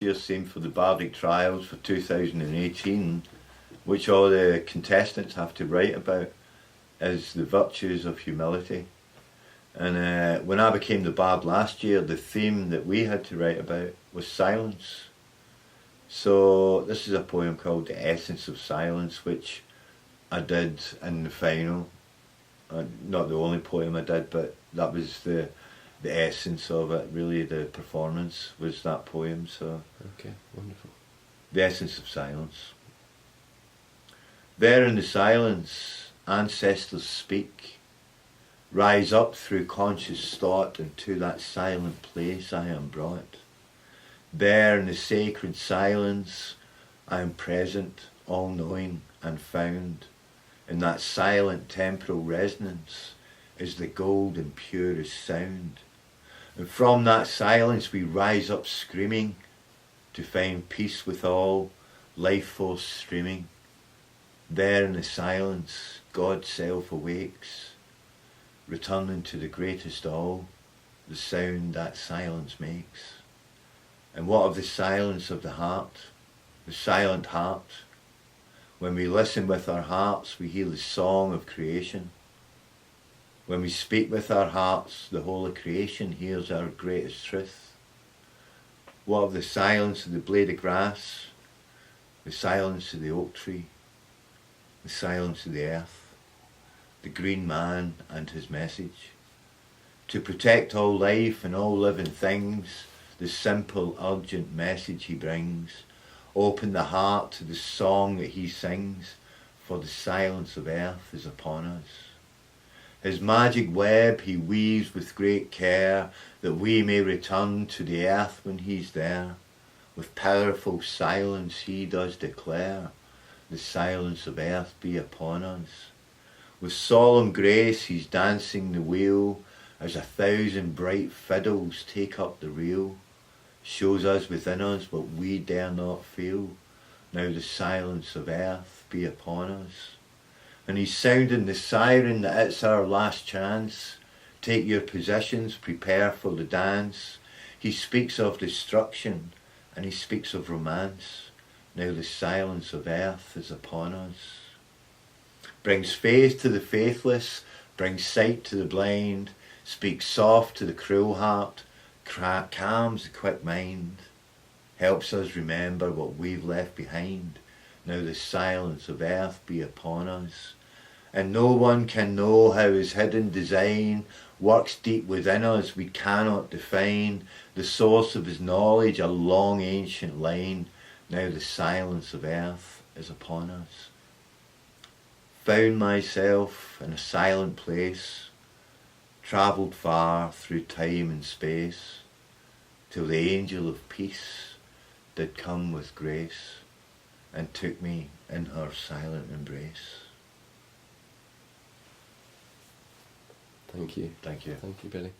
year's theme for the Bardic Trials for 2018, which all the contestants have to write about, is the virtues of humility. And when I became the Bard last year, the theme that we had to write about was silence. So this is a poem called The Essence of Silence, which I did in the final. Not the only poem I did, but that was the essence of it, really. The performance was that poem. So okay, wonderful. The Essence of Silence. There in the silence, ancestors speak. Rise up through conscious thought, and to that silent place I am brought. There in the sacred silence, I am present, all-knowing and found. In that silent temporal resonance is the gold and purest sound. And from that silence we rise up screaming to find peace with all, life force streaming. There in the silence, God's self awakes, returning to the greatest all, the sound that silence makes. And what of the silence of the heart, the silent heart? When we listen with our hearts, we hear the song of creation. When we speak with our hearts, the whole of creation hears our greatest truth. What of the silence of the blade of grass, the silence of the oak tree, the silence of the earth, the green man and his message? To protect all life and all living things, the simple, urgent message he brings. Open the heart to the song that he sings, for the silence of earth is upon us. His magic web he weaves with great care, that we may return to the earth when he's there. With powerful silence he does declare, the silence of earth be upon us. With solemn grace he's dancing the wheel, as 1,000 bright fiddles take up the reel. Shows us within us what we dare not feel. Now the silence of earth be upon us. And he's sounding the siren that it's our last chance. Take your positions, prepare for the dance. He speaks of destruction and he speaks of romance. Now the silence of earth is upon us. Brings faith to the faithless, brings sight to the blind, speaks soft to the cruel heart, calms the quick mind, helps us remember what we've left behind. Now the silence of earth be upon us. And no one can know how his hidden design works deep within us we cannot define. The source of his knowledge, a long ancient line. Now the silence of earth is upon us. Found myself in a silent place, travelled far through time and space, till the angel of peace did come with grace, and took me in her silent embrace. Thank you. Thank you. Thank you, Billy.